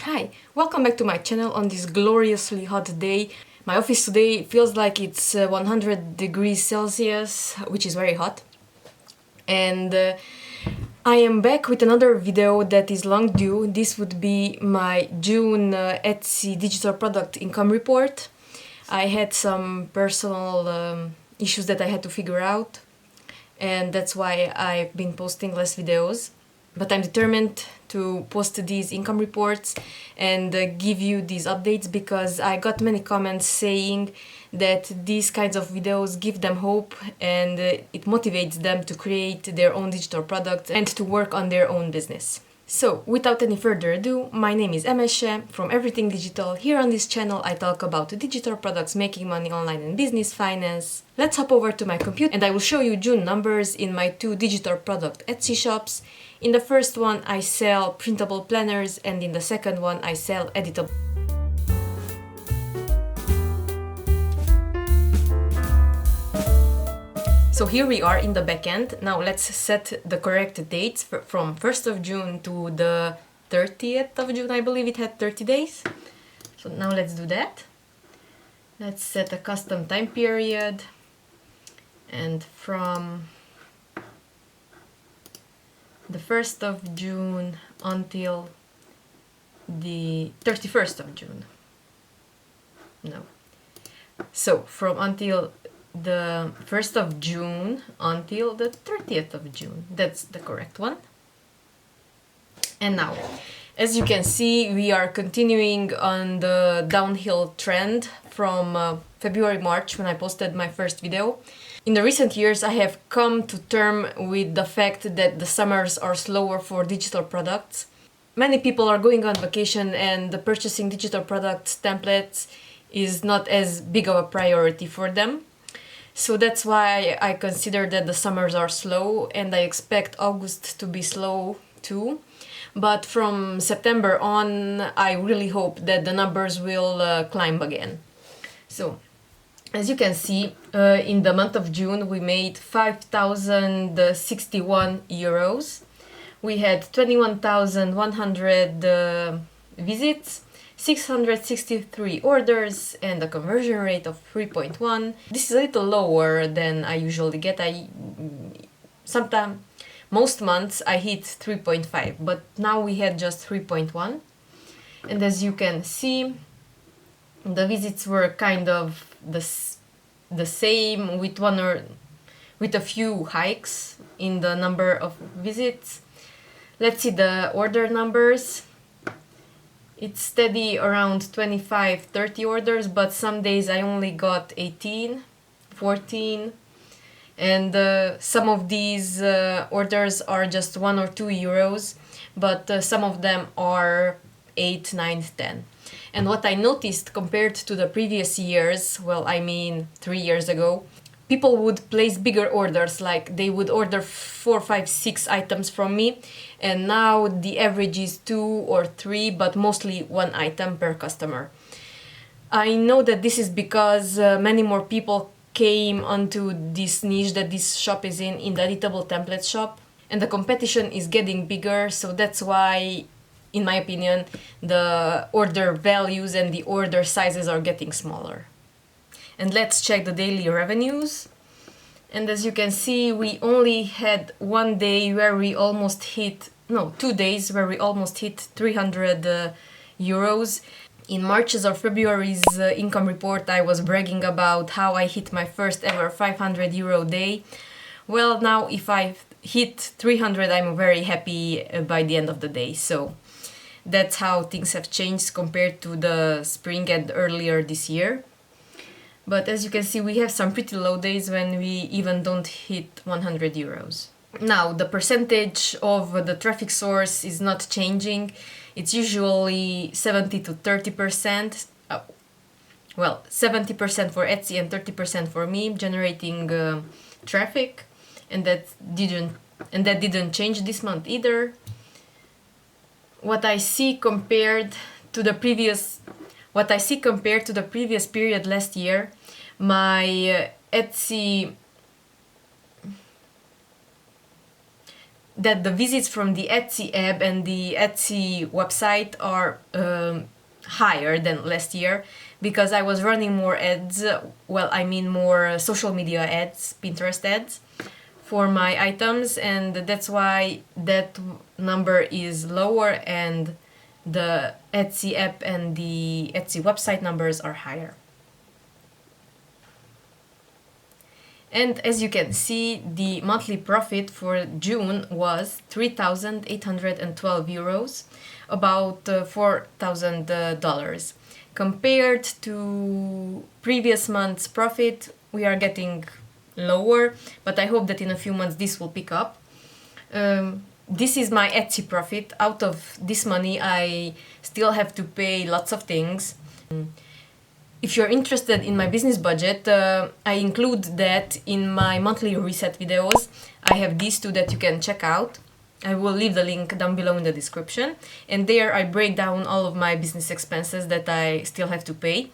Hi, welcome back to my channel on this gloriously hot day. My office today feels like it's 100 degrees Celsius, which is very hot. And I am back with another video that is long due. This would be my June Etsy digital product income report. I had some personal issues that I had to figure out, and that's why I've been posting less videos. But I'm determined to post these income reports and give you these updates because I got many comments saying that these kinds of videos give them hope and it motivates them to create their own digital products and to work on their own business. So, without any further ado, my name is Emese from Everything Digital. Here on this channel I talk about digital products, making money online and business finance. Let's hop over to my computer and I will show you June numbers in my two digital product Etsy shops. In the first one I sell printable planners and in the second one I sell editable. So here we are in the backend. Now let's set the correct dates from 1st of June to the 30th of June. I believe it had 30 days. So now let's do that. Let's set a custom time period. And from the 1st of June until the 31st of June. No. So from until the 1st of June until the 30th of June. That's the correct one. And now, as you can see, we are continuing on the downhill trend from February-March when I posted my first video. In the recent years, I have come to term with the fact that the summers are slower for digital products. Many people are going on vacation and the purchasing digital products templates is not as big of a priority for them. So that's why I consider that the summers are slow and I expect August to be slow too. But from September on, I really hope that the numbers will climb again. So, as you can see, in the month of June we made 5,061 euros. We had 21,100 visits, 663 orders and a conversion rate of 3.1. This is a little lower than I usually get. Most months I hit 3.5, but now we had just 3.1. And as you can see, the visits were kind of the same with a few hikes in the number of visits. Let's see the order numbers. It's steady around 25-30 orders, but some days I only got 18, 14, and some of these orders are just 1 or 2 euros, but some of them are 8, 9, 10. And what I noticed compared to the previous years, well, I mean 3 years ago, people would place bigger orders, like they would order 4, 5, 6 items from me, and now the average is 2 or 3, but mostly 1 item per customer. I know that this is because many more people came onto this niche that this shop is in the editable template shop, and the competition is getting bigger, so that's why, in my opinion, the order values and the order sizes are getting smaller. And let's check the daily revenues. And as you can see, we only had 2 days where we almost hit 300 euros. In March's or February's income report, I was bragging about how I hit my first ever 500 euro day. Well, now if I hit 300, I'm very happy by the end of the day. So that's how things have changed compared to the spring and earlier this year. But as you can see, we have some pretty low days when we even don't hit 100 euros. Now, the percentage of the traffic source is not changing. It's usually 70 to 30%. Well, 70% for Etsy and 30% for me, generating traffic. And that didn't change this month either. What I see compared to the previous period last year, my Etsy that the visits from the Etsy app and the Etsy website are higher than last year, because I was running more ads, well, I mean more social media ads, Pinterest ads, for my items, and that's why that number is lower and the Etsy app and the Etsy website numbers are higher. And as you can see, the monthly profit for June was 3,812 euros, about $4,000. Compared to previous month's profit, we are getting lower, but I hope that in a few months this will pick up. This is my Etsy profit. Out of this money, I still have to pay lots of things. If you're interested in my business budget, I include that in my monthly reset videos. I have these two that you can check out. I will leave the link down below in the description. And there I break down all of my business expenses that I still have to pay.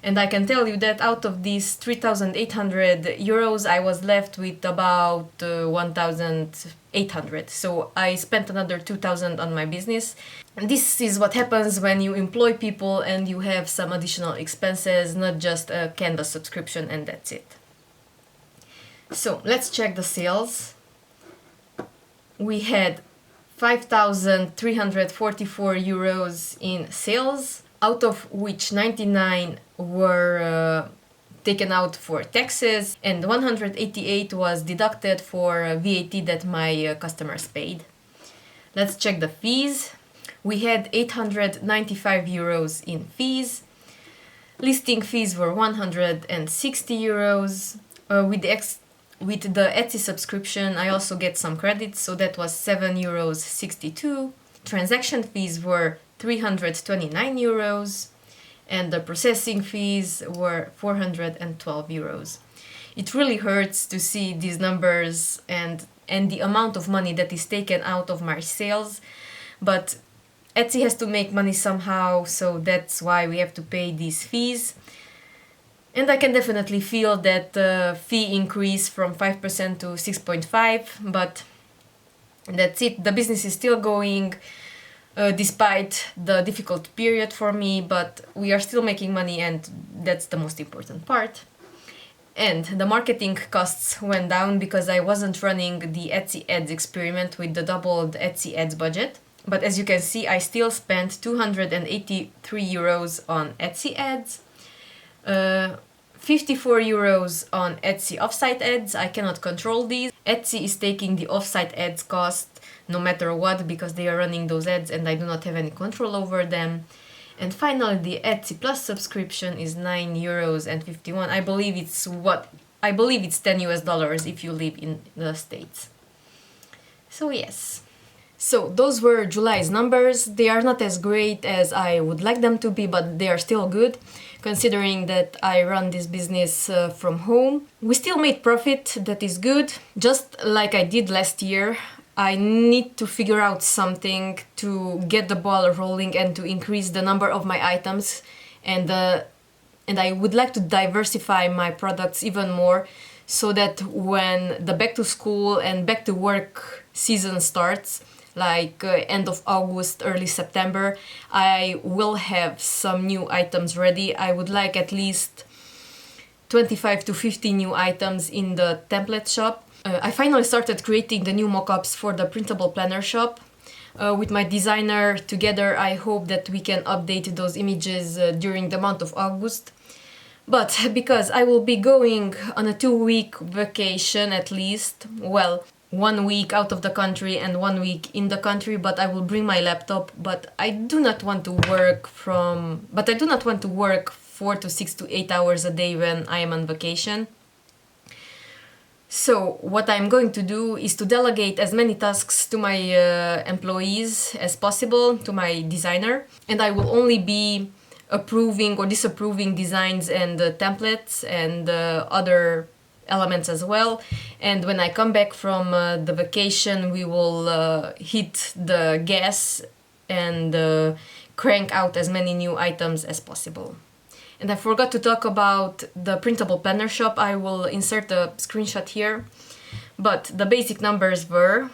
And I can tell you that out of these 3,800 euros, I was left with about 1,800. So I spent another 2,000 on my business. And this is what happens when you employ people and you have some additional expenses, not just a Canva subscription, and that's it. So let's check the sales. We had 5,344 euros in sales, out of which 99 were taken out for taxes and 188 was deducted for VAT that my customers paid. Let's check the fees. We had 895 euros in fees. Listing fees were 160 euros. With the Etsy subscription, I also get some credits, so that was 7.62 euros. Transaction fees were 329 euros, and the processing fees were 412 euros. It really hurts to see these numbers and the amount of money that is taken out of my sales, but Etsy has to make money somehow, so that's why we have to pay these fees. And I can definitely feel that fee increase from 5% to 6.5%, but that's it. The business is still going despite the difficult period for me, but we are still making money, and that's the most important part. And the marketing costs went down because I wasn't running the Etsy ads experiment with the doubled Etsy ads budget. But as you can see, I still spent 283 euros on Etsy ads, 54 euros on Etsy offsite ads. I cannot control these. Etsy is taking the offsite ads cost no matter what, because they are running those ads and I do not have any control over them. And finally, the Etsy Plus subscription is 9 euros and 51. I believe it's $10 US if you live in the States. So yes. So those were July's numbers. They are not as great as I would like them to be, but they are still good, considering that I run this business from home. We still made profit, that is good. Just like I did last year, I need to figure out something to get the ball rolling and to increase the number of my items, and I would like to diversify my products even more, so that when the back to school and back to work season starts, like end of August, early September, I will have some new items ready. I would like at least 25 to 50 new items in the template shop. I finally started creating the new mockups for the printable planner shop. With my designer together, I hope that we can update those images during the month of August. But because I will be going on a 2-week vacation at least, well, 1 week out of the country and 1 week in the country, but I will bring my laptop. But I do not want to work 4 to 6 to 8 hours a day when I am on vacation. So what I'm going to do is to delegate as many tasks to my employees as possible, to my designer, and I will only be approving or disapproving designs and templates and other elements as well. And when I come back from the vacation, we will hit the gas and crank out as many new items as possible. And I forgot to talk about the printable planner shop. I will insert a screenshot here. But the basic numbers were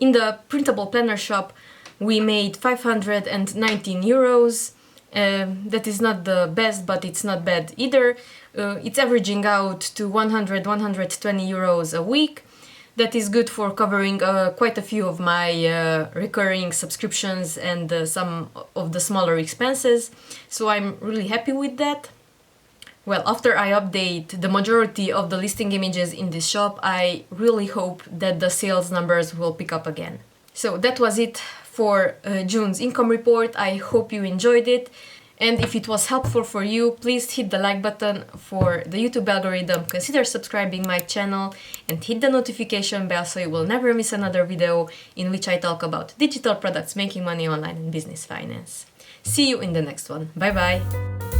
In the printable planner shop, we made 519 euros. That is not the best, but it's not bad either. It's averaging out to 120 euros a week. That is good for covering quite a few of my recurring subscriptions and some of the smaller expenses. So I'm really happy with that. Well, after I update the majority of the listing images in this shop, I really hope that the sales numbers will pick up again. So that was it for June's income report. I hope you enjoyed it. And if it was helpful for you, please hit the like button for the YouTube algorithm, consider subscribing my channel, and hit the notification bell so you will never miss another video in which I talk about digital products, making money online, and business finance. See you in the next one. Bye bye!